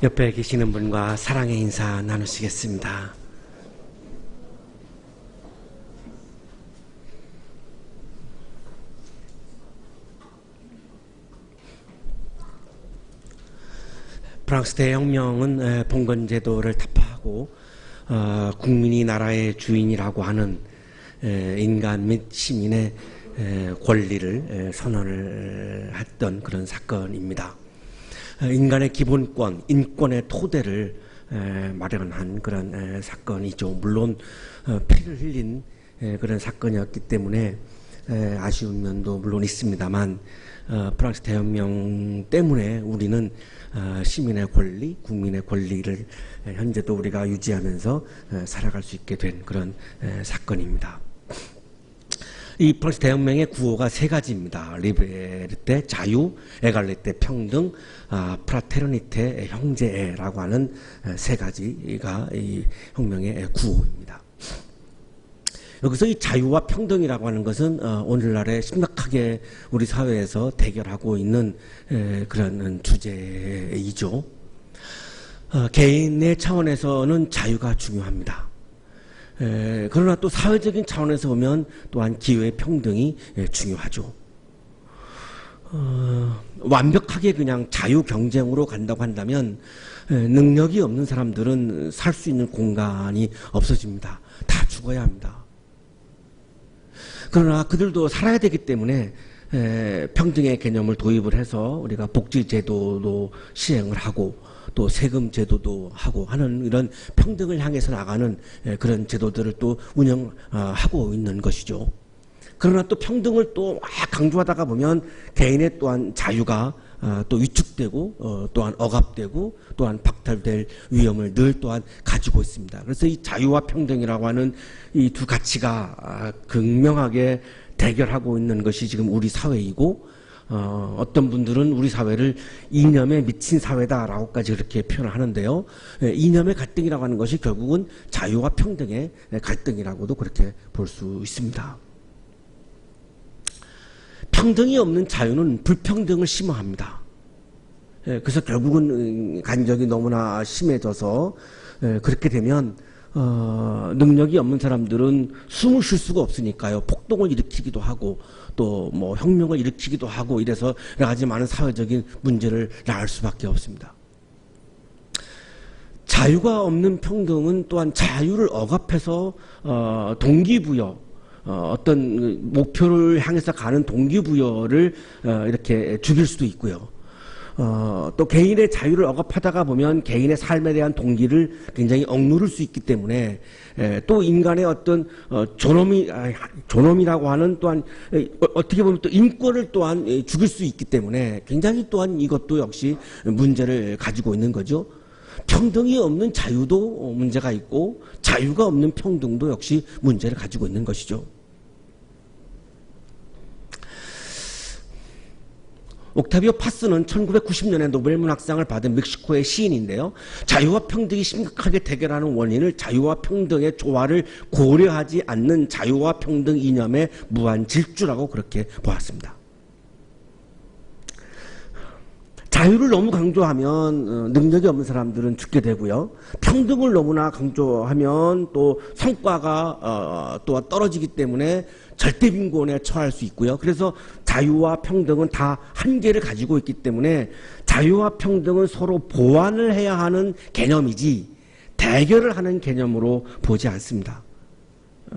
옆에 계시는 분과 사랑의 인사 나누시겠습니다. 프랑스 대혁명은 봉건제도를 타파하고 국민이 나라의 주인이라고 하는 인간 및 시민의 권리를 선언을 했던 그런 사건입니다. 인간의 기본권, 인권의 토대를 마련한 그런 사건이죠. 물론 피를 흘린 그런 사건이었기 때문에 아쉬운 면도 물론 있습니다만 프랑스 대혁명 때문에 우리는 시민의 권리, 국민의 권리를 현재도 우리가 유지하면서 살아갈 수 있게 된 그런 사건입니다. 이 프랑스 대혁명의 구호가 세 가지입니다. 리베르테, 자유, 에갈리테, 평등, 프라테르니테, 형제애라고 하는 세 가지가 이 혁명의 구호입니다. 여기서 이 자유와 평등이라고 하는 것은 오늘날에 심각하게 우리 사회에서 대결하고 있는 그런 주제이죠. 개인의 차원에서는 자유가 중요합니다. 그러나 또 사회적인 차원에서 보면 또한 기회의 평등이 중요하죠. 완벽하게 그냥 자유 경쟁으로 간다고 한다면 능력이 없는 사람들은 살 수 있는 공간이 없어집니다. 다 죽어야 합니다. 그러나 그들도 살아야 되기 때문에 평등의 개념을 도입을 해서 우리가 복지제도도 시행을 하고 또 세금 제도도 하고 하는 이런 평등을 향해서 나가는 그런 제도들을 또 운영하고 있는 것이죠. 그러나 또 평등을 또 강조하다가 보면 개인의 또한 자유가 또 위축되고 또한 억압되고 또한 박탈될 위험을 늘 또한 가지고 있습니다. 그래서 이 자유와 평등이라고 하는 이 두 가치가 극명하게 대결하고 있는 것이 지금 우리 사회이고 어떤 분들은 우리 사회를 이념에 미친 사회다라고까지 그렇게 표현을 하는데요. 이념의 갈등이라고 하는 것이 결국은 자유와 평등의 갈등이라고도 그렇게 볼 수 있습니다. 평등이 없는 자유는 불평등을 심화합니다. 그래서 결국은 간격이 너무나 심해져서 그렇게 되면 능력이 없는 사람들은 숨을 쉴 수가 없으니까요. 폭동을 일으키기도 하고 또 뭐 혁명을 일으키기도 하고 이래서 여러 가지 많은 사회적인 문제를 낳을 수밖에 없습니다. 자유가 없는 평등은 또한 자유를 억압해서 동기부여 어떤 목표를 향해서 가는 동기부여를 이렇게 죽일 수도 있고요. 또 개인의 자유를 억압하다가 보면 개인의 삶에 대한 동기를 굉장히 억누를 수 있기 때문에 또 인간의 어떤 존엄이라고 하는 또한 어떻게 보면 또 인권을 또한 죽일 수 있기 때문에 굉장히 또한 이것도 역시 문제를 가지고 있는 거죠. 평등이 없는 자유도 문제가 있고 자유가 없는 평등도 역시 문제를 가지고 있는 것이죠. 옥타비오 파스는 1990년에 노벨문학상을 받은 멕시코의 시인인데요. 자유와 평등이 심각하게 대결하는 원인을 자유와 평등의 조화를 고려하지 않는 자유와 평등 이념의 무한 질주라고 그렇게 보았습니다. 자유를 너무 강조하면 능력이 없는 사람들은 죽게 되고요. 평등을 너무나 강조하면 또 성과가 또 떨어지기 때문에 절대 빈곤에 처할 수 있고요. 그래서 자유와 평등은 다 한계를 가지고 있기 때문에 자유와 평등은 서로 보완을 해야 하는 개념이지 대결을 하는 개념으로 보지 않습니다.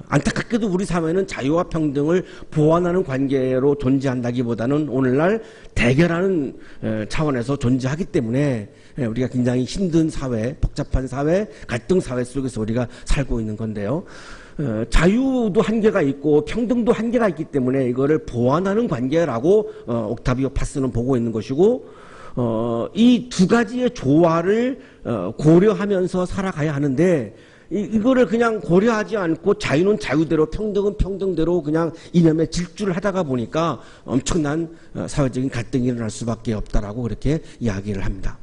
안타깝게도 우리 사회는 자유와 평등을 보완하는 관계로 존재한다기보다는 오늘날 대결하는 차원에서 존재하기 때문에 우리가 굉장히 힘든 사회, 복잡한 사회, 갈등 사회 속에서 우리가 살고 있는 건데요. 자유도 한계가 있고 평등도 한계가 있기 때문에 이거를 보완하는 관계라고 옥타비오 파스는 보고 있는 것이고 이 두 가지의 조화를 고려하면서 살아가야 하는데 이거를 그냥 고려하지 않고 자유는 자유대로 평등은 평등대로 그냥 이념에 질주를 하다가 보니까 엄청난 사회적인 갈등이 일어날 수밖에 없다라고 그렇게 이야기를 합니다.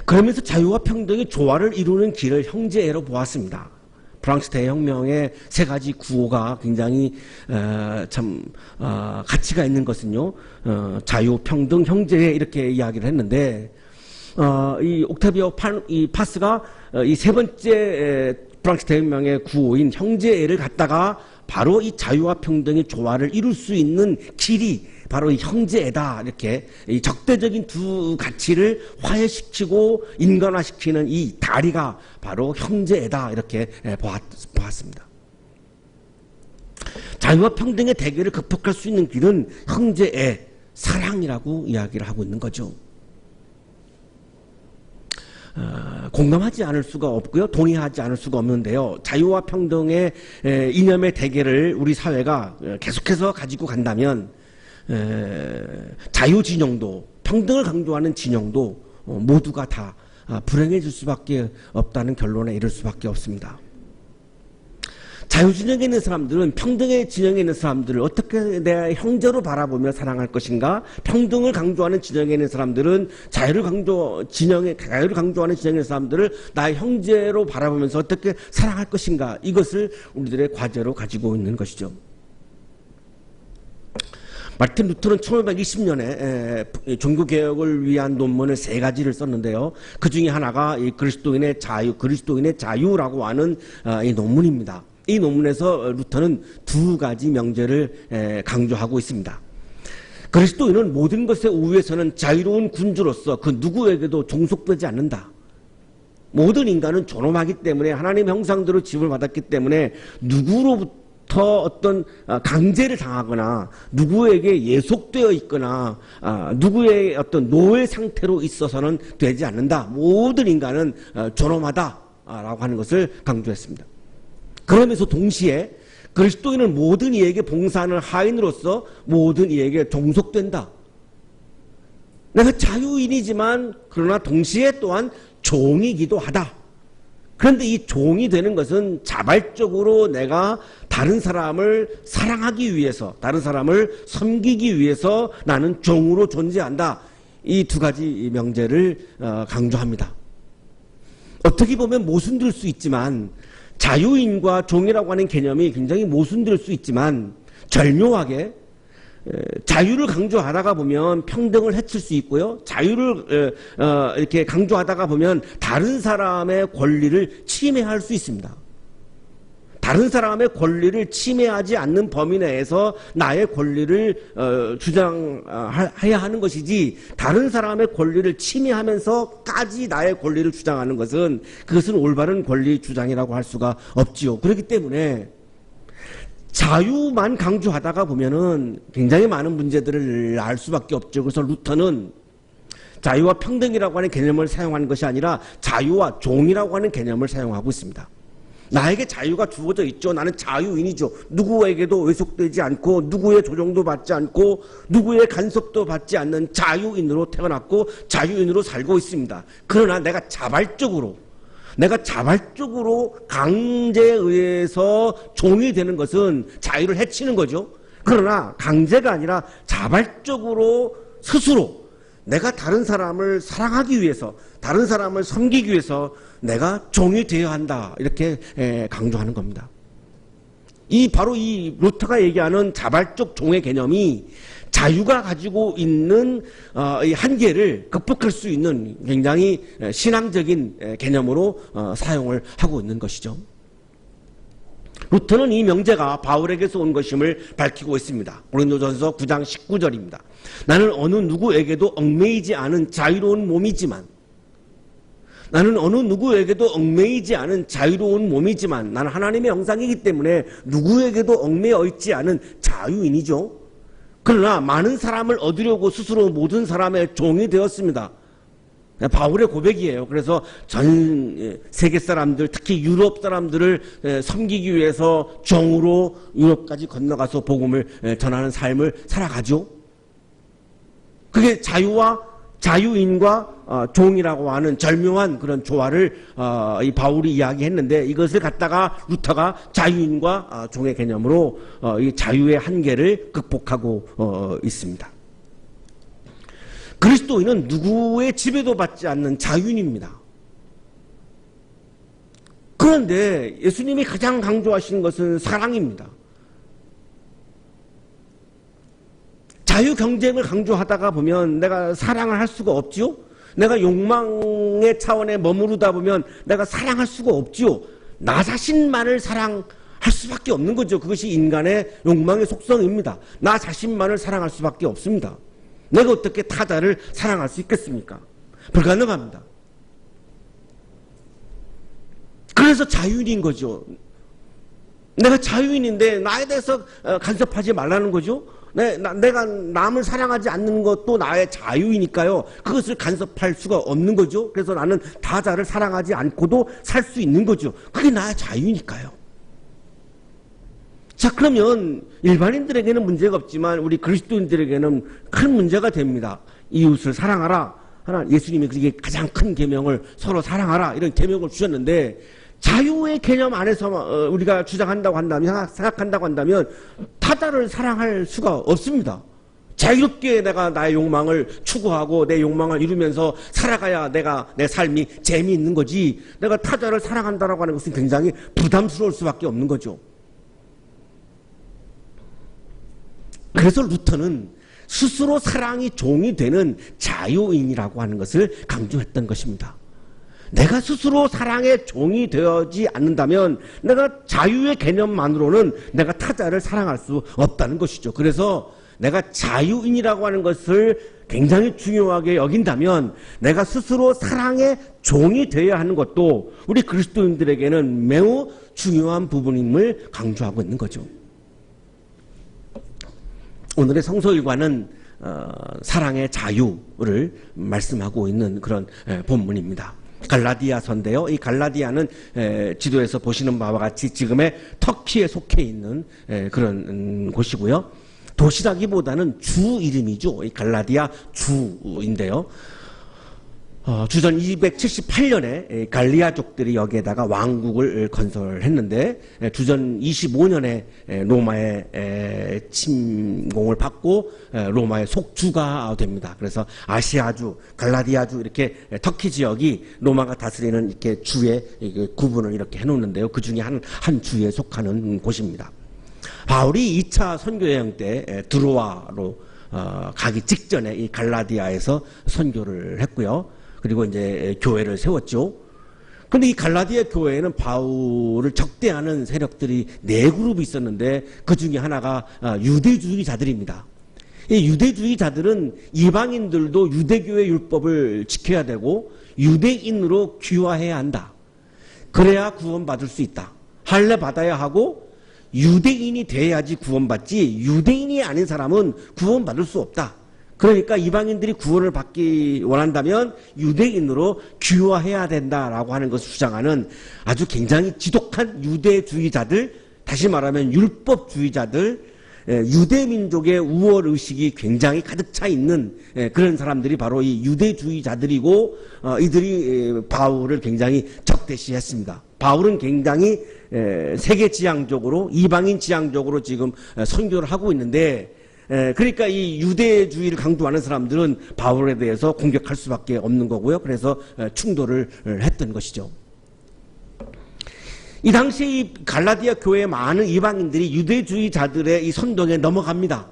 그러면서 자유와 평등이 조화를 이루는 길을 형제애로 보았습니다. 프랑스 대혁명의 세 가지 구호가 굉장히 가치가 있는 것은요. 자유, 평등, 형제애 이렇게 이야기를 했는데 이 옥타비오 파스가 이 세 번째 프랑스 대혁명의 구호인 형제애를 갖다가 바로 이 자유와 평등의 조화를 이룰 수 있는 길이 바로 이 형제애다. 이렇게 이 적대적인 두 가치를 화해시키고 인간화시키는 이 다리가 바로 형제애다. 이렇게 보았습니다. 자유와 평등의 대결을 극복할 수 있는 길은 형제애, 사랑이라고 이야기를 하고 있는 거죠. 공감하지 않을 수가 없고요. 동의하지 않을 수가 없는데요. 자유와 평등의 이념의 대결을 우리 사회가 계속해서 가지고 간다면 자유 진영도 평등을 강조하는 진영도 모두가 다 불행해질 수밖에 없다는 결론에 이를 수밖에 없습니다. 자유 진영에 있는 사람들은 평등의 진영에 있는 사람들을 어떻게 내 형제로 바라보며 사랑할 것인가? 평등을 강조하는 진영에 있는 사람들은 자유를 강조하는 진영에 있는 사람들을 나의 형제로 바라보면서 어떻게 사랑할 것인가? 이것을 우리들의 과제로 가지고 있는 것이죠. 마르틴 루터는 1520년에 종교개혁을 위한 논문을 3가지를 썼는데요. 그 중에 하나가 이 그리스도인의 자유라고 하는 이 논문입니다. 이 논문에서 루터는 2가지 명제를 강조하고 있습니다. 그리스도인은 모든 것의 우위에서는 자유로운 군주로서 그 누구에게도 종속되지 않는다. 모든 인간은 존엄하기 때문에 하나님의 형상대로 지음을 받았기 때문에 누구로부터 어떤 강제를 당하거나 누구에게 예속되어 있거나 누구의 어떤 노예 상태로 있어서는 되지 않는다. 모든 인간은 존엄하다라고 하는 것을 강조했습니다. 그러면서 동시에 그리스도인은 모든 이에게 봉사하는 하인으로서 모든 이에게 종속된다. 내가 자유인이지만 그러나 동시에 또한 종이기도 하다. 그런데 이 종이 되는 것은 자발적으로 내가 다른 사람을 사랑하기 위해서, 다른 사람을 섬기기 위해서 나는 종으로 존재한다. 이 2가지 명제를 강조합니다. 어떻게 보면 모순될 수 있지만 자유인과 종이라고 하는 개념이 굉장히 모순될 수 있지만 절묘하게 자유를 강조하다가 보면 평등을 해칠 수 있고요. 자유를 이렇게 강조하다가 보면 다른 사람의 권리를 침해할 수 있습니다. 다른 사람의 권리를 침해하지 않는 범위 내에서 나의 권리를 주장해야 하는 것이지 다른 사람의 권리를 침해하면서까지 나의 권리를 주장하는 것은 그것은 올바른 권리 주장이라고 할 수가 없지요. 그렇기 때문에 자유만 강조하다가 보면은 굉장히 많은 문제들을 알 수밖에 없죠. 그래서 루터는 자유와 평등이라고 하는 개념을 사용하는 것이 아니라 자유와 종이라고 하는 개념을 사용하고 있습니다. 나에게 자유가 주어져 있죠. 나는 자유인이죠. 누구에게도 왜속되지 않고 누구의 조종도 받지 않고 누구의 간섭도 받지 않는 자유인으로 태어났고 자유인으로 살고 있습니다. 그러나 내가 자발적으로 강제에 의해서 종이 되는 것은 자유를 해치는 거죠. 그러나 강제가 아니라 자발적으로 스스로 내가 다른 사람을 사랑하기 위해서, 다른 사람을 섬기기 위해서 내가 종이 되어야 한다. 이렇게 강조하는 겁니다. 바로 이 루터가 얘기하는 자발적 종의 개념이 자유가 가지고 있는 이 한계를 극복할 수 있는 굉장히 신앙적인 개념으로 사용을 하고 있는 것이죠. 루터는 이 명제가 바울에게서 온 것임을 밝히고 있습니다. 고린도전서 9장 19절입니다. 나는 어느 누구에게도 얽매이지 않은 자유로운 몸이지만 나는 하나님의 형상이기 때문에 누구에게도 얽매여 있지 않은 자유인이죠. 그러나 많은 사람을 얻으려고 스스로 모든 사람의 종이 되었습니다. 바울의 고백이에요. 그래서 전 세계 사람들, 특히 유럽 사람들을 섬기기 위해서 종으로 유럽까지 건너가서 복음을 전하는 삶을 살아가죠. 그게 자유인과 종이라고 하는 절묘한 그런 조화를 이 바울이 이야기했는데 이것을 갖다가 루터가 자유인과 종의 개념으로 이 자유의 한계를 극복하고 있습니다. 그리스도인은 누구의 지배도 받지 않는 자유인입니다. 그런데 예수님이 가장 강조하시는 것은 사랑입니다. 자유 경쟁을 강조하다가 보면 내가 사랑을 할 수가 없지요? 내가 욕망의 차원에 머무르다 보면 내가 사랑할 수가 없지요. 나 자신만을 사랑할 수밖에 없는 거죠. 그것이 인간의 욕망의 속성입니다. 나 자신만을 사랑할 수밖에 없습니다. 내가 어떻게 타자를 사랑할 수 있겠습니까? 불가능합니다. 그래서 자유인인 거죠. 내가 자유인인데 나에 대해서 간섭하지 말라는 거죠. 내가 남을 사랑하지 않는 것도 나의 자유이니까요. 그것을 간섭할 수가 없는 거죠. 그래서 나는 타자를 사랑하지 않고도 살 수 있는 거죠. 그게 나의 자유니까요. 자, 그러면 일반인들에게는 문제가 없지만 우리 그리스도인들에게는 큰 문제가 됩니다. 이웃을 사랑하라. 예수님이 그게 가장 큰 계명을 서로 사랑하라 이런 계명을 주셨는데, 자유의 개념 안에서 우리가 주장한다고 한다면, 생각한다고 한다면 타자를 사랑할 수가 없습니다. 자유롭게 내가 나의 욕망을 추구하고 내 욕망을 이루면서 살아가야 내 삶이 재미있는 거지, 내가 타자를 사랑한다라고 하는 것은 굉장히 부담스러울 수밖에 없는 거죠. 그래서 루터는 스스로 사랑이 종이 되는 자유인이라고 하는 것을 강조했던 것입니다. 내가 스스로 사랑의 종이 되지 않는다면 내가 자유의 개념만으로는 내가 타자를 사랑할 수 없다는 것이죠. 그래서 내가 자유인이라고 하는 것을 굉장히 중요하게 여긴다면 내가 스스로 사랑의 종이 되어야 하는 것도 우리 그리스도인들에게는 매우 중요한 부분임을 강조하고 있는 거죠. 오늘의 성서일과는 사랑의 자유를 말씀하고 있는 그런 본문입니다. 갈라디아서인데요. 이 갈라디아는 지도에서 보시는 바와 같이 지금의 터키에 속해 있는 그런 곳이고요. 도시라기보다는 주 이름이죠. 이 갈라디아 주인데요. 주전 278년에 갈리아족들이 여기에다가 왕국을 건설했는데, 주전 25년에 로마의 침공을 받고 로마의 속주가 됩니다. 그래서 아시아주, 갈라디아주 이렇게 터키 지역이 로마가 다스리는 이렇게 주의 구분을 이렇게 해놓는데요. 그 중에 한 주에 속하는 곳입니다. 바울이 2차 선교여행 때 드로아로 가기 직전에 이 갈라디아에서 선교를 했고요. 그리고 이제 교회를 세웠죠. 근데 이 갈라디아 교회에는 바울을 적대하는 세력들이 4그룹이 있었는데, 그 중에 하나가 유대주의자들입니다. 이 유대주의자들은 이방인들도 유대교의 율법을 지켜야 되고 유대인으로 귀화해야 한다. 그래야 구원받을 수 있다. 할례 받아야 하고 유대인이 돼야지 구원받지, 유대인이 아닌 사람은 구원받을 수 없다. 그러니까 이방인들이 구원을 받기 원한다면 유대인으로 귀화해야 된다라고 하는 것을 주장하는 아주 굉장히 지독한 유대주의자들, 다시 말하면 율법주의자들, 유대민족의 우월의식이 굉장히 가득 차 있는 그런 사람들이 바로 이 유대주의자들이고, 이들이 바울을 굉장히 적대시했습니다. 바울은 굉장히 세계지향적으로, 이방인 지향적으로 지금 선교를 하고 있는데, 그러니까 이 유대주의를 강조하는 사람들은 바울에 대해서 공격할 수밖에 없는 거고요. 그래서 충돌을 했던 것이죠. 이 당시에 이 갈라디아 교회의 많은 이방인들이 유대주의자들의 이 선동에 넘어갑니다.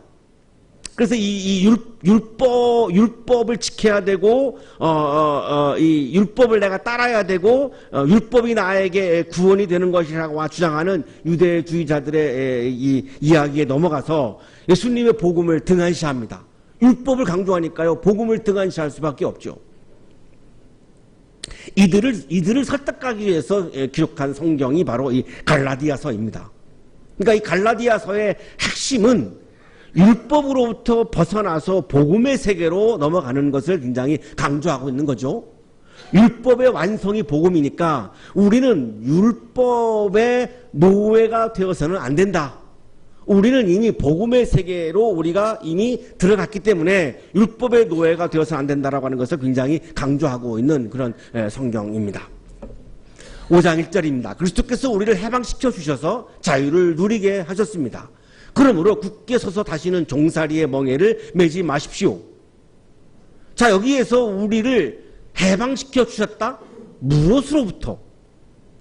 그래서 이 율법을 지켜야 되고, 이 율법을 내가 따라야 되고, 율법이 나에게 구원이 되는 것이라고 주장하는 유대주의자들의 이 이야기에 넘어가서 예수님의 복음을 등한시합니다. 율법을 강조하니까요, 복음을 등한시할 수밖에 없죠. 이들을 설득하기 위해서 기록한 성경이 바로 이 갈라디아서입니다. 그러니까 이 갈라디아서의 핵심은 율법으로부터 벗어나서 복음의 세계로 넘어가는 것을 굉장히 강조하고 있는 거죠. 율법의 완성이 복음이니까 우리는 율법의 노예가 되어서는 안 된다. 우리는 이미 복음의 세계로 우리가 이미 들어갔기 때문에 율법의 노예가 되어서 안 된다라고 하는 것을 굉장히 강조하고 있는 그런 성경입니다. 5장 1절입니다. 그리스도께서 우리를 해방시켜 주셔서 자유를 누리게 하셨습니다. 그러므로 굳게 서서 다시는 종살이의 멍에를 매지 마십시오. 자, 여기에서 우리를 해방시켜 주셨다? 무엇으로부터?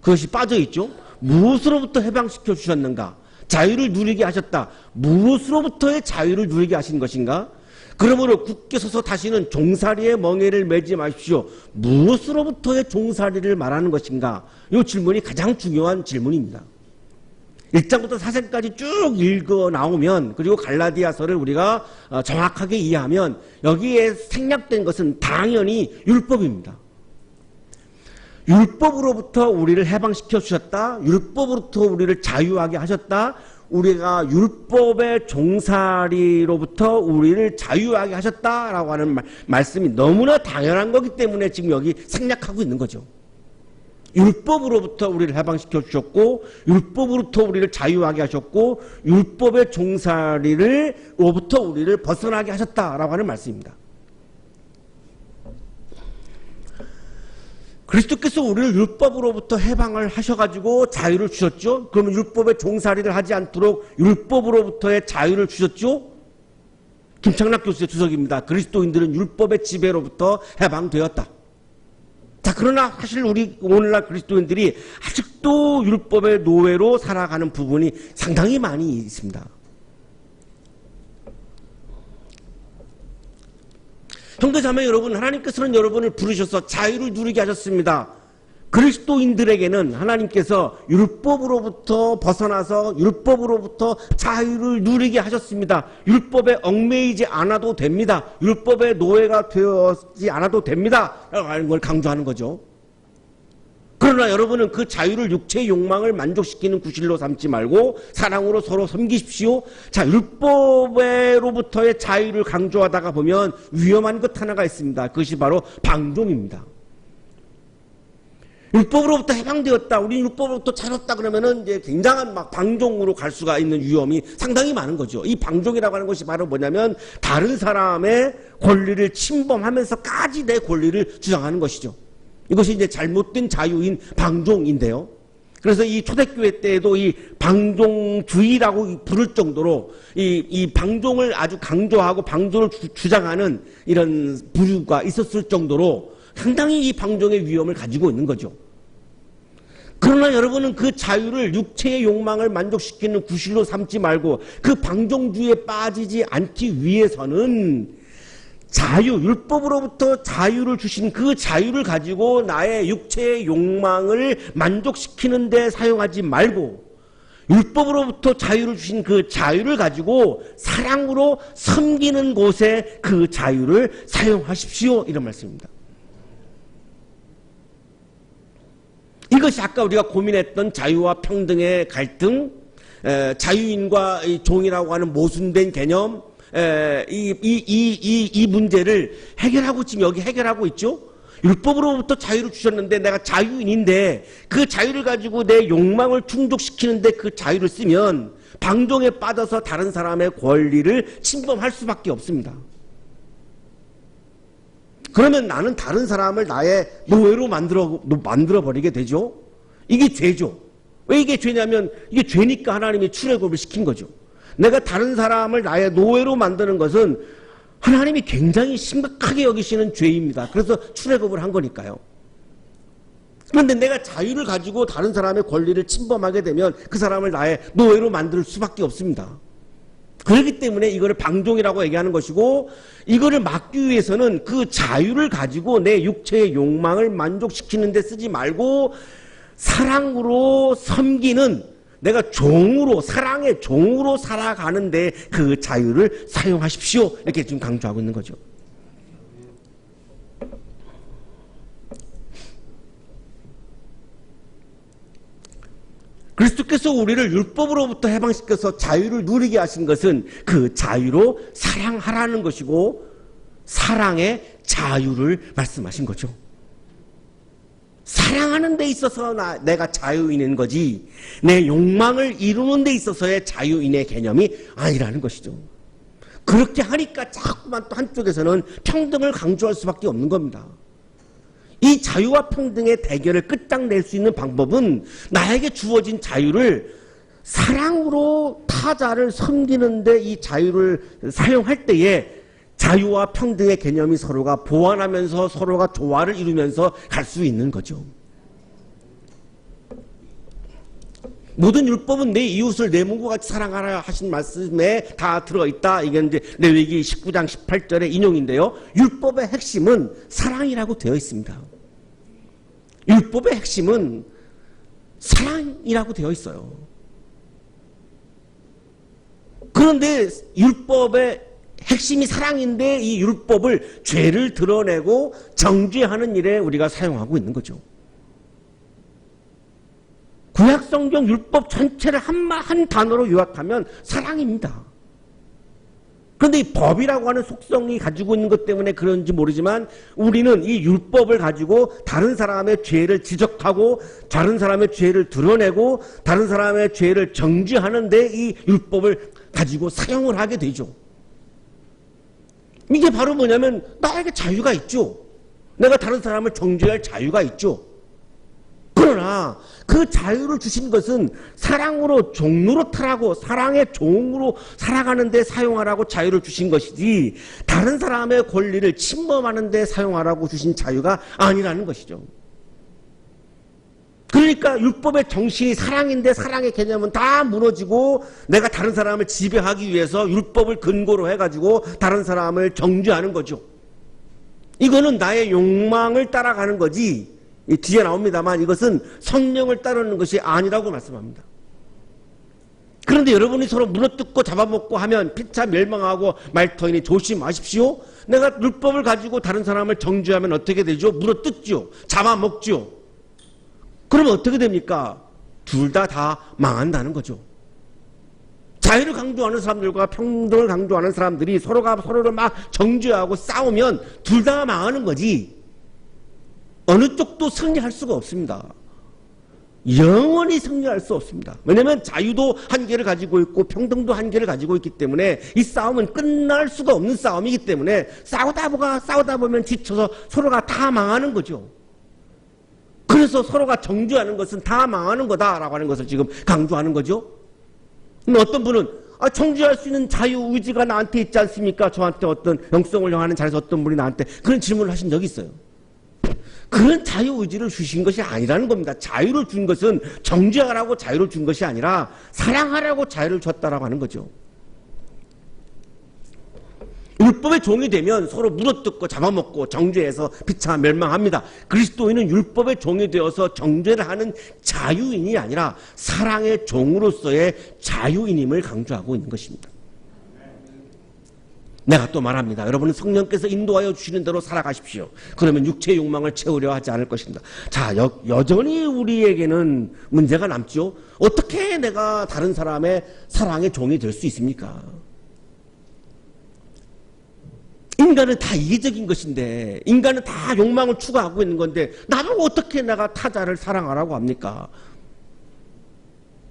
그것이 빠져있죠. 무엇으로부터 해방시켜 주셨는가? 자유를 누리게 하셨다. 무엇으로부터의 자유를 누리게 하신 것인가? 그러므로 굳게 서서 다시는 종살이의 멍에를 매지 마십시오. 무엇으로부터의 종살이를 말하는 것인가? 이 질문이 가장 중요한 질문입니다. 1장부터 4장까지 쭉 읽어 나오면, 그리고 갈라디아서를 우리가 정확하게 이해하면 여기에 생략된 것은 당연히 율법입니다. 율법으로부터 우리를 해방시켜 주셨다. 율법으로부터 우리를 자유하게 하셨다. 우리가 율법의 종살이로부터 우리를 자유하게 하셨다라고 하는 말씀이 너무나 당연한 거기 때문에 지금 여기 생략하고 있는 거죠. 율법으로부터 우리를 해방시켜 주셨고, 율법으로부터 우리를 자유하게 하셨고, 율법의 종살이로부터 우리를 벗어나게 하셨다라고 하는 말씀입니다. 그리스도께서 우리를 율법으로부터 해방을 하셔가지고 자유를 주셨죠. 그러면 율법의 종살이를 하지 않도록 율법으로부터의 자유를 주셨죠. 김창락 교수의 주석입니다. 그리스도인들은 율법의 지배로부터 해방되었다. 자, 그러나 사실 우리 오늘날 그리스도인들이 아직도 율법의 노예로 살아가는 부분이 상당히 많이 있습니다. 형제자매 여러분, 하나님께서는 여러분을 부르셔서 자유를 누리게 하셨습니다. 그리스도인들에게는 하나님께서 율법으로부터 벗어나서 율법으로부터 자유를 누리게 하셨습니다. 율법에 얽매이지 않아도 됩니다. 율법의 노예가 되지 않아도 됩니다. 라는 걸 강조하는 거죠. 그러나 여러분은 그 자유를 육체의 욕망을 만족시키는 구실로 삼지 말고 사랑으로 서로 섬기십시오. 자, 율법으로부터의 자유를 강조하다가 보면 위험한 것 하나가 있습니다. 그것이 바로 방종입니다. 율법으로부터 해방되었다, 우리 율법으로부터 자유롭다 그러면은 이제 굉장한 막 방종으로 갈 수가 있는 위험이 상당히 많은 거죠. 이 방종이라고 하는 것이 바로 뭐냐면 다른 사람의 권리를 침범하면서까지 내 권리를 주장하는 것이죠. 이것이 이제 잘못된 자유인 방종인데요. 그래서 이 초대교회 때에도 이 방종주의라고 부를 정도로 이 방종을 아주 강조하고 방종을 주장하는 이런 부류가 있었을 정도로 상당히 이 방종의 위험을 가지고 있는 거죠. 그러나 여러분은 그 자유를 육체의 욕망을 만족시키는 구실로 삼지 말고 그 방종주의에 빠지지 않기 위해서는 자유, 율법으로부터 자유를 주신 그 자유를 가지고 나의 육체의 욕망을 만족시키는 데 사용하지 말고 율법으로부터 자유를 주신 그 자유를 가지고 사랑으로 섬기는 곳에 그 자유를 사용하십시오. 이런 말씀입니다. 이것이 아까 우리가 고민했던 자유와 평등의 갈등, 자유인과 종이라고 하는 모순된 개념, 이 문제를 해결하고 지금 여기 해결하고 있죠. 율법으로부터 자유를 주셨는데 내가 자유인인데 그 자유를 가지고 내 욕망을 충족시키는데 그 자유를 쓰면 방종에 빠져서 다른 사람의 권리를 침범할 수밖에 없습니다. 그러면 나는 다른 사람을 나의 노예로 만들어 버리게 되죠. 이게 죄죠. 왜 이게 죄냐면 이게 죄니까 하나님이 출애굽을 시킨 거죠. 내가 다른 사람을 나의 노예로 만드는 것은 하나님이 굉장히 심각하게 여기시는 죄입니다. 그래서 출애굽을 한 거니까요. 그런데 내가 자유를 가지고 다른 사람의 권리를 침범하게 되면 그 사람을 나의 노예로 만들 수밖에 없습니다. 그렇기 때문에 이거를 방종이라고 얘기하는 것이고, 이거를 막기 위해서는 그 자유를 가지고 내 육체의 욕망을 만족시키는 데 쓰지 말고 사랑으로 섬기는, 내가 종으로, 사랑의 종으로 살아가는데 그 자유를 사용하십시오. 이렇게 지금 강조하고 있는 거죠. 그리스도께서 우리를 율법으로부터 해방시켜서 자유를 누리게 하신 것은 그 자유로 사랑하라는 것이고, 사랑의 자유를 말씀하신 거죠. 사랑하는 데 있어서 내가 자유인인 거지, 내 욕망을 이루는 데 있어서의 자유인의 개념이 아니라는 것이죠. 그렇게 하니까 자꾸만 또 한쪽에서는 평등을 강조할 수밖에 없는 겁니다. 이 자유와 평등의 대결을 끝장낼 수 있는 방법은 나에게 주어진 자유를 사랑으로 타자를 섬기는데 이 자유를 사용할 때에 자유와 평등의 개념이 서로가 보완하면서 서로가 조화를 이루면서 갈 수 있는 거죠. 모든 율법은 내 이웃을 내 몸과 같이 사랑하라 하신 말씀에 다 들어있다. 이게 이제 레위기 19장 18절의 인용인데요. 율법의 핵심은 사랑이라고 되어 있습니다. 율법의 핵심은 사랑이라고 되어 있어요. 그런데 율법의 핵심이 사랑인데 이 율법을 죄를 드러내고 정죄하는 일에 우리가 사용하고 있는 거죠. 구약성경 율법 전체를 한 단어로 요약하면 사랑입니다. 그런데 이 법이라고 하는 속성이 가지고 있는 것 때문에 그런지 모르지만 우리는 이 율법을 가지고 다른 사람의 죄를 지적하고 다른 사람의 죄를 드러내고 다른 사람의 죄를 정죄하는 데 이 율법을 가지고 사용을 하게 되죠. 이게 바로 뭐냐면 나에게 자유가 있죠. 내가 다른 사람을 정죄할 자유가 있죠. 그러나 그 자유를 주신 것은 사랑으로 종로로 타라고 사랑의 종으로 살아가는 데 사용하라고 자유를 주신 것이지 다른 사람의 권리를 침범하는 데 사용하라고 주신 자유가 아니라는 것이죠. 그러니까 율법의 정신이 사랑인데 사랑의 개념은 다 무너지고 내가 다른 사람을 지배하기 위해서 율법을 근거로 해가지고 다른 사람을 정죄하는 거죠. 이거는 나의 욕망을 따라가는 거지 뒤에 나옵니다만 이것은 성령을 따르는 것이 아니라고 말씀합니다. 그런데 여러분이 서로 물어뜯고 잡아먹고 하면 피차 멸망하고 말터이니 조심하십시오. 내가 율법을 가지고 다른 사람을 정죄하면 어떻게 되죠? 물어뜯죠. 잡아먹죠. 그러면 어떻게 됩니까? 둘 다 망한다는 거죠. 자유를 강조하는 사람들과 평등을 강조하는 사람들이 서로가 서로를 막 정죄하고 싸우면 둘 다 망하는 거지 어느 쪽도 승리할 수가 없습니다. 영원히 승리할 수 없습니다. 왜냐하면 자유도 한계를 가지고 있고 평등도 한계를 가지고 있기 때문에 이 싸움은 끝날 수가 없는 싸움이기 때문에 싸우다 보면 지쳐서 서로가 다 망하는 거죠. 그래서 서로가 정죄하는 것은 다 망하는 거다라고 하는 것을 지금 강조하는 거죠. 어떤 분은 정죄할 수 있는 자유의지가 나한테 있지 않습니까? 저한테 어떤 영성을 향하는 자리에서 어떤 분이 나한테 그런 질문을 하신 적이 있어요. 그런 자유의지를 주신 것이 아니라는 겁니다. 자유를 준 것은 정죄하라고 자유를 준 것이 아니라 사랑하라고 자유를 줬다라고 하는 거죠. 율법의 종이 되면 서로 물어뜯고 잡아먹고 정죄해서 피차 멸망합니다. 그리스도인은 율법의 종이 되어서 정죄를 하는 자유인이 아니라 사랑의 종으로서의 자유인임을 강조하고 있는 것입니다. 내가 또 말합니다. 여러분은 성령께서 인도하여 주시는 대로 살아가십시오. 그러면 육체의 욕망을 채우려 하지 않을 것입니다. 자, 여전히 우리에게는 문제가 남죠. 어떻게 내가 다른 사람의 사랑의 종이 될 수 있습니까? 인간은 다 이기적인 것인데 인간은 다 욕망을 추구하고 있는 건데 나보고 어떻게 내가 타자를 사랑하라고 합니까?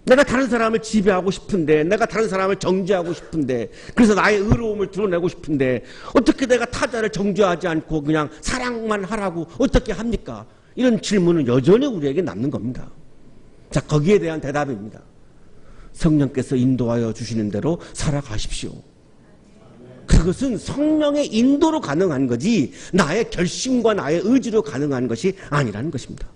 내가 다른 사람을 지배하고 싶은데 내가 다른 사람을 정죄하고 싶은데 그래서 나의 의로움을 드러내고 싶은데 어떻게 내가 타자를 정죄하지 않고 그냥 사랑만 하라고 어떻게 합니까? 이런 질문은 여전히 우리에게 남는 겁니다. 자, 거기에 대한 대답입니다. 성령께서 인도하여 주시는 대로 살아가십시오. 그것은 성령의 인도로 가능한 거지 나의 결심과 나의 의지로 가능한 것이 아니라는 것입니다.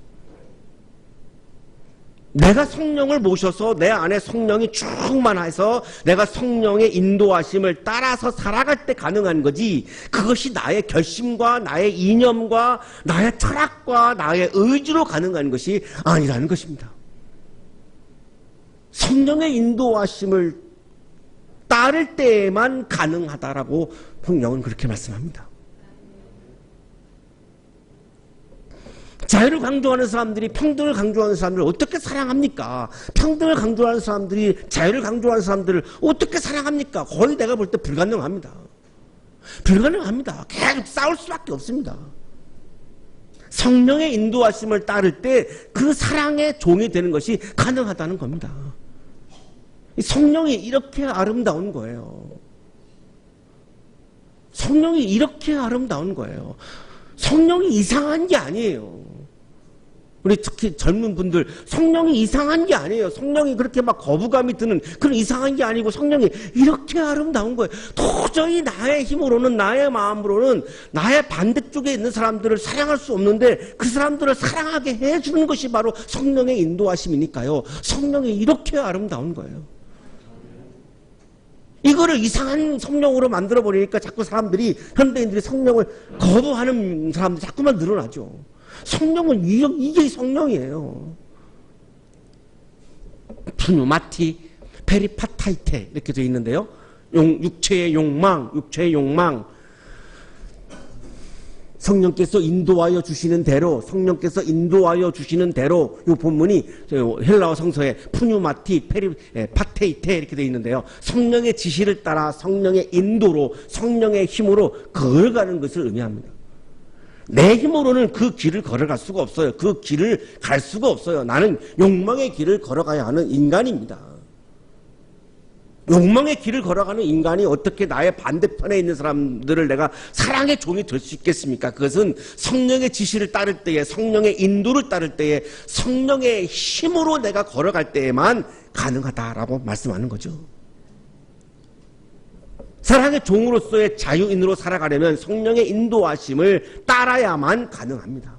내가 성령을 모셔서 내 안에 성령이 충만해서 내가 성령의 인도하심을 따라서 살아갈 때 가능한 거지 그것이 나의 결심과 나의 이념과 나의 철학과 나의 의지로 가능한 것이 아니라는 것입니다. 성령의 인도하심을 따를 때에만 가능하다라고 성경은 그렇게 말씀합니다. 자유를 강조하는 사람들이 평등을 강조하는 사람들을 어떻게 사랑합니까? 평등을 강조하는 사람들이 자유를 강조하는 사람들을 어떻게 사랑합니까? 거의 내가 볼 때 불가능합니다. 불가능합니다. 계속 싸울 수밖에 없습니다. 성령의 인도하심을 따를 때 그 사랑의 종이 되는 것이 가능하다는 겁니다. 성령이 이렇게 아름다운 거예요. 성령이 이렇게 아름다운 거예요. 성령이 이상한 게 아니에요. 우리 특히 젊은 분들, 성령이 이상한 게 아니에요. 성령이 그렇게 막 거부감이 드는 그런 이상한 게 아니고 성령이 이렇게 아름다운 거예요. 도저히 나의 힘으로는, 나의 마음으로는 나의 반대쪽에 있는 사람들을 사랑할 수 없는데 그 사람들을 사랑하게 해주는 것이 바로 성령의 인도하심이니까요. 성령이 이렇게 아름다운 거예요. 이거를 이상한 성령으로 만들어버리니까 자꾸 사람들이, 현대인들이 성령을 거부하는 사람들이 자꾸만 늘어나죠. 성령은 이게 성령이에요. 푸누마티 페리파타이테 이렇게 되어 있는데요. 육체의 욕망, 육체의 욕망. 성령께서 인도하여 주시는 대로, 성령께서 인도하여 주시는 대로, 이 본문이 헬라어 성서에 푸뉴마티 페리파테이테 이렇게 되어 있는데요. 성령의 지시를 따라 성령의 인도로, 성령의 힘으로 걸어가는 것을 의미합니다. 내 힘으로는 그 길을 걸어갈 수가 없어요. 그 길을 갈 수가 없어요. 나는 욕망의 길을 걸어가야 하는 인간입니다. 욕망의 길을 걸어가는 인간이 어떻게 나의 반대편에 있는 사람들을 내가 사랑의 종이 될 수 있겠습니까? 그것은 성령의 지시를 따를 때에, 성령의 인도를 따를 때에, 성령의 힘으로 내가 걸어갈 때에만 가능하다라고 말씀하는 거죠. 사랑의 종으로서의 자유인으로 살아가려면 성령의 인도하심을 따라야만 가능합니다.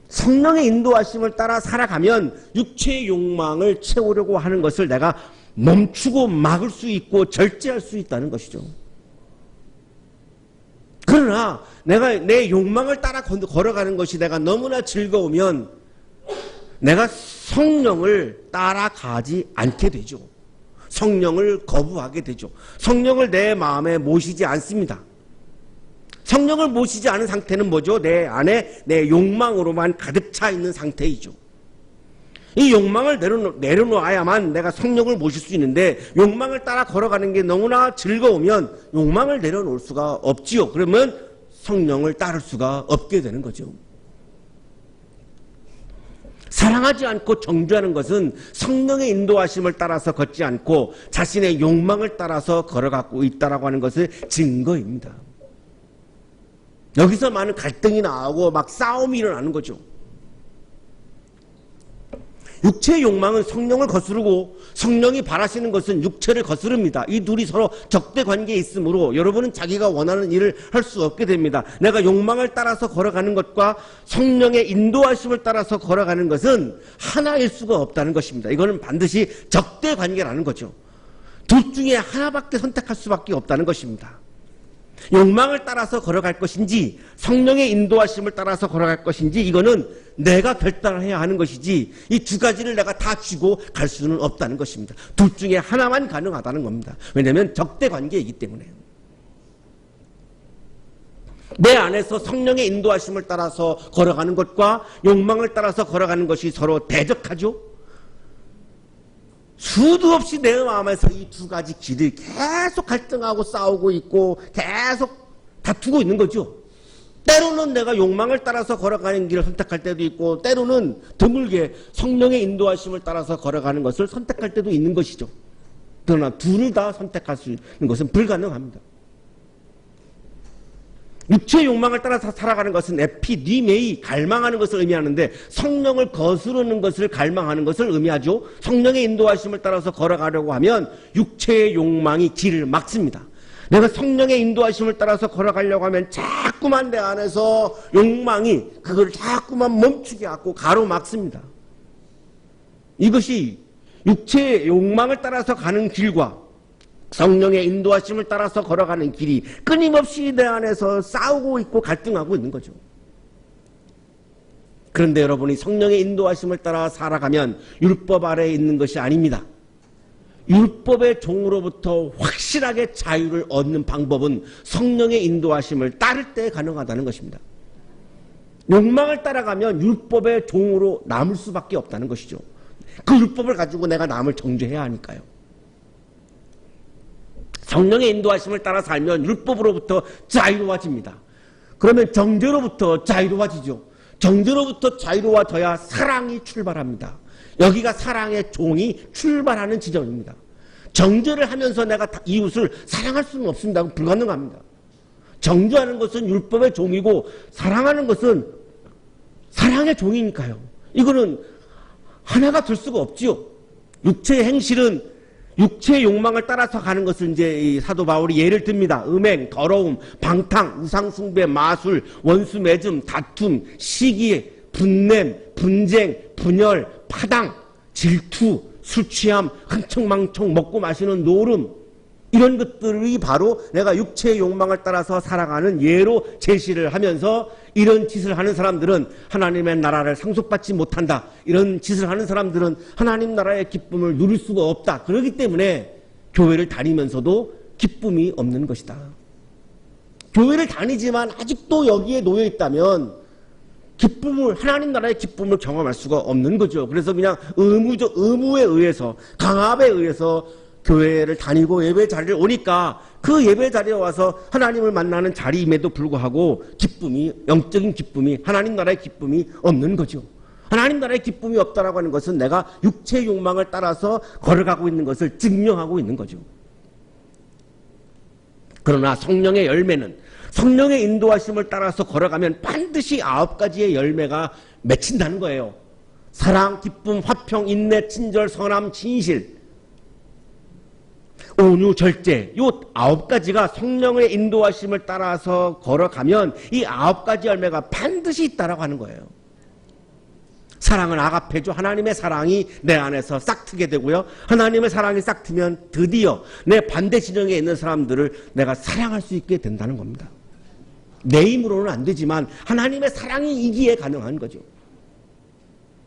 성령의 인도하심을 따라 살아가면 육체의 욕망을 채우려고 하는 것을 내가 멈추고 막을 수 있고 절제할 수 있다는 것이죠. 그러나 내가 내 욕망을 따라 걸어가는 것이 내가 너무나 즐거우면 내가 성령을 따라가지 않게 되죠. 성령을 거부하게 되죠. 성령을 내 마음에 모시지 않습니다. 성령을 모시지 않은 상태는 뭐죠? 내 안에 내 욕망으로만 가득 차 있는 상태이죠. 이 욕망을 내려놓아야만 내가 성령을 모실 수 있는데, 욕망을 따라 걸어가는 게 너무나 즐거우면 욕망을 내려놓을 수가 없지요. 그러면 성령을 따를 수가 없게 되는 거죠. 사랑하지 않고 정죄하는 것은 성령의 인도하심을 따라서 걷지 않고 자신의 욕망을 따라서 걸어가고 있다라고 하는 것의 증거입니다. 여기서 많은 갈등이 나오고 막 싸움이 일어나는 거죠. 육체의 욕망은 성령을 거스르고 성령이 바라시는 것은 육체를 거스릅니다. 이 둘이 서로 적대 관계에 있으므로 여러분은 자기가 원하는 일을 할 수 없게 됩니다. 내가 욕망을 따라서 걸어가는 것과 성령의 인도하심을 따라서 걸어가는 것은 하나일 수가 없다는 것입니다. 이거는 반드시 적대 관계라는 거죠. 둘 중에 하나밖에 선택할 수밖에 없다는 것입니다. 욕망을 따라서 걸어갈 것인지 성령의 인도하심을 따라서 걸어갈 것인지 이거는 내가 결단해야 하는 것이지 이 두 가지를 내가 다 쥐고 갈 수는 없다는 것입니다. 둘 중에 하나만 가능하다는 겁니다. 왜냐하면 적대 관계이기 때문에. 내 안에서 성령의 인도하심을 따라서 걸어가는 것과 욕망을 따라서 걸어가는 것이 서로 대적하죠. 수도 없이 내 마음에서 이 두 가지 길을 계속 갈등하고 싸우고 있고 계속 다투고 있는 거죠. 때로는 내가 욕망을 따라서 걸어가는 길을 선택할 때도 있고 때로는 드물게 성령의 인도하심을 따라서 걸어가는 것을 선택할 때도 있는 것이죠. 그러나 둘을 다 선택할 수 있는 것은 불가능합니다. 육체의 욕망을 따라서 살아가는 것은 에피니메이, 갈망하는 것을 의미하는데 성령을 거스르는 것을 갈망하는 것을 의미하죠. 성령의 인도하심을 따라서 걸어가려고 하면 육체의 욕망이 길을 막습니다. 내가 성령의 인도하심을 따라서 걸어가려고 하면 자꾸만 내 안에서 욕망이 그걸 자꾸만 멈추게 하고 가로막습니다. 이것이 육체의 욕망을 따라서 가는 길과 성령의 인도하심을 따라서 걸어가는 길이 끊임없이 내 안에서 싸우고 있고 갈등하고 있는 거죠. 그런데 여러분이 성령의 인도하심을 따라 살아가면 율법 아래에 있는 것이 아닙니다. 율법의 종으로부터 확실하게 자유를 얻는 방법은 성령의 인도하심을 따를 때 가능하다는 것입니다. 욕망을 따라가면 율법의 종으로 남을 수밖에 없다는 것이죠. 그 율법을 가지고 내가 남을 정죄해야 하니까요. 성령의 인도하심을 따라 살면 율법으로부터 자유로워집니다. 그러면 정죄로부터 자유로워지죠. 정죄로부터 자유로워져야 사랑이 출발합니다. 여기가 사랑의 종이 출발하는 지점입니다. 정죄를 하면서 내가 이웃을 사랑할 수는 없습니다. 불가능합니다. 정죄하는 것은 율법의 종이고 사랑하는 것은 사랑의 종이니까요. 이거는 하나가 될 수가 없지요. 육체의 행실은 육체의 욕망을 따라서 가는 것을 이제 이 사도 바울이 예를 듭니다. 음행, 더러움, 방탕, 우상숭배, 마술, 원수 맺음, 다툼, 시기, 분냄, 분쟁, 분열, 파당, 질투, 술 취함, 흥청망청, 먹고 마시는 노름, 이런 것들이 바로 내가 육체의 욕망을 따라서 살아가는 예로 제시를 하면서 이런 짓을 하는 사람들은 하나님의 나라를 상속받지 못한다. 이런 짓을 하는 사람들은 하나님 나라의 기쁨을 누릴 수가 없다. 그렇기 때문에 교회를 다니면서도 기쁨이 없는 것이다. 교회를 다니지만 아직도 여기에 놓여 있다면 기쁨을, 하나님 나라의 기쁨을 경험할 수가 없는 거죠. 그래서 그냥 의무에 의해서, 강압에 의해서 교회를 다니고 예배 자리를 오니까 그 예배 자리에 와서 하나님을 만나는 자리임에도 불구하고 기쁨이, 영적인 기쁨이, 하나님 나라의 기쁨이 없는 거죠. 하나님 나라의 기쁨이 없다라고 하는 것은 내가 육체의 욕망을 따라서 걸어가고 있는 것을 증명하고 있는 거죠. 그러나 성령의 열매는 성령의 인도하심을 따라서 걸어가면 반드시 9가지의 열매가 맺힌다는 거예요. 사랑, 기쁨, 화평, 인내, 친절, 선함, 진실, 온유, 절제, 요 9가지가 성령의 인도하심을 따라서 걸어가면 이 9가지 열매가 반드시 있다라고 하는 거예요. 사랑은 아가페죠. 하나님의 사랑이 내 안에서 싹트게 되고요. 하나님의 사랑이 싹트면 드디어 내 반대 진영에 있는 사람들을 내가 사랑할 수 있게 된다는 겁니다. 내 힘으로는 안 되지만 하나님의 사랑이 이기에 가능한 거죠.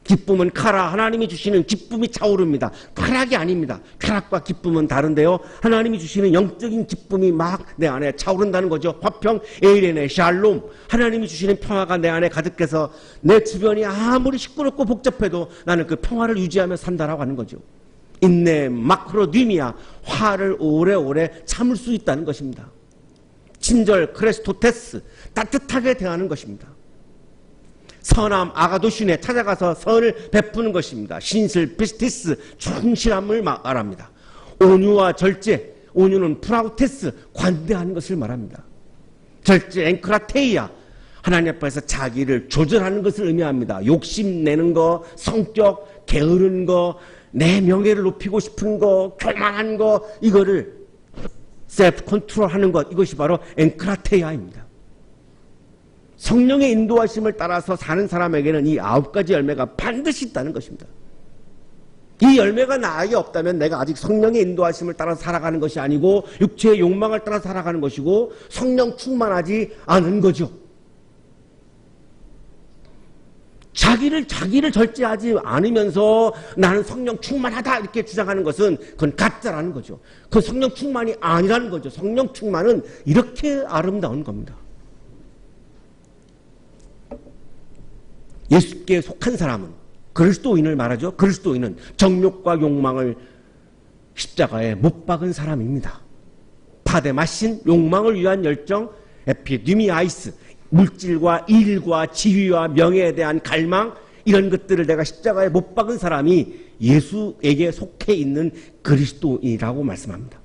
기쁨은 카라, 하나님이 주시는 기쁨이 차오릅니다. 쾌락이 아닙니다. 쾌락과 기쁨은 다른데요. 하나님이 주시는 영적인 기쁨이 막 내 안에 차오른다는 거죠. 화평, 에이레네, 샬롬, 하나님이 주시는 평화가 내 안에 가득해서 내 주변이 아무리 시끄럽고 복잡해도 나는 그 평화를 유지하며 산다라고 하는 거죠. 인내, 마크로디미아, 화를 오래오래 참을 수 있다는 것입니다. 친절, 크레스토테스, 따뜻하게 대하는 것입니다. 선함, 아가도신에 찾아가서 선을 베푸는 것입니다. 신실, 피스티스, 충실함을 말합니다. 온유와 절제, 온유는 프라우테스, 관대하는 것을 말합니다. 절제, 앵크라테이아, 하나님 앞에서 자기를 조절하는 것을 의미합니다. 욕심내는 거, 성격, 게으른 거, 내 명예를 높이고 싶은 거, 교만한 거, 이거를 셀프 컨트롤하는 것, 이것이 바로 앵크라테이아입니다. 성령의 인도하심을 따라서 사는 사람에게는 이 9가지 열매가 반드시 있다는 것입니다. 이 열매가 나에게 없다면 내가 아직 성령의 인도하심을 따라서 살아가는 것이 아니고 육체의 욕망을 따라 살아가는 것이고 성령 충만하지 않은 거죠. 자기를 절제하지 않으면서 나는 성령 충만하다 이렇게 주장하는 것은 그건 가짜라는 거죠. 그 성령 충만이 아니라는 거죠. 성령 충만은 이렇게 아름다운 겁니다. 예수께 속한 사람은, 그리스도인을 말하죠. 그리스도인은 정욕과 욕망을 십자가에 못 박은 사람입니다. 파데마신, 욕망을 위한 열정, 에피디미아이스, 물질과 일과 지위와 명예에 대한 갈망, 이런 것들을 내가 십자가에 못 박은 사람이 예수에게 속해 있는 그리스도인이라고 말씀합니다.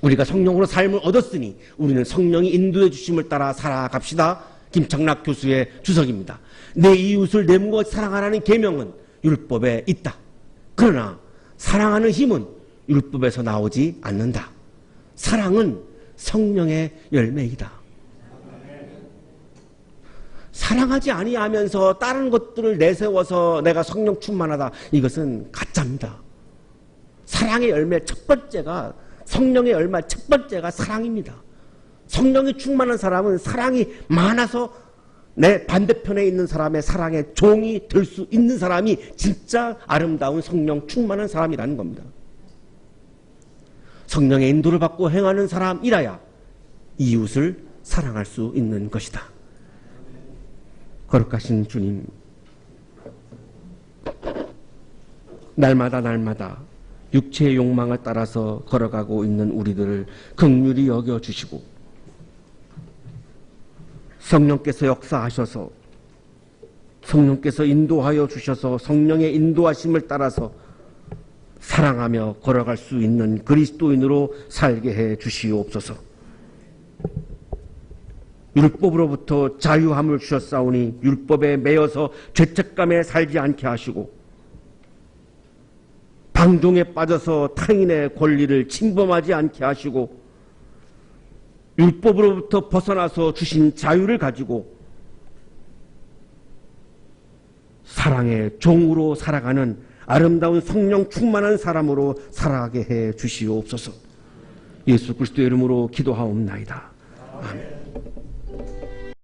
우리가 성령으로 삶을 얻었으니 우리는 성령이 인도해 주심을 따라 살아갑시다. 김창락 교수의 주석입니다. 내 이웃을 내 몸과 사랑하라는 계명은 율법에 있다. 그러나 사랑하는 힘은 율법에서 나오지 않는다. 사랑은 성령의 열매이다. 사랑하지 아니하면서 다른 것들을 내세워서 내가 성령 충만하다, 이것은 가짜입니다. 사랑의 열매 첫 번째가, 성령의 열매 첫 번째가 사랑입니다. 성령이 충만한 사람은 사랑이 많아서 내 반대편에 있는 사람의 사랑의 종이 될 수 있는 사람이 진짜 아름다운 성령 충만한 사람이라는 겁니다. 성령의 인도를 받고 행하는 사람이라야 이웃을 사랑할 수 있는 것이다. 거룩하신 주님, 날마다 육체의 욕망을 따라서 걸어가고 있는 우리들을 긍휼히 여겨주시고 성령께서 역사하셔서, 성령께서 인도하여 주셔서 성령의 인도하심을 따라서 사랑하며 걸어갈 수 있는 그리스도인으로 살게 해 주시옵소서. 율법으로부터 자유함을 주셨사오니 율법에 매여서 죄책감에 살지 않게 하시고 방종에 빠져서 타인의 권리를 침범하지 않게 하시고 율법으로부터 벗어나서 주신 자유를 가지고 사랑의 종으로 살아가는 아름다운 성령 충만한 사람으로 살아가게 해 주시옵소서. 예수 그리스도의 이름으로 기도하옵나이다. 아멘.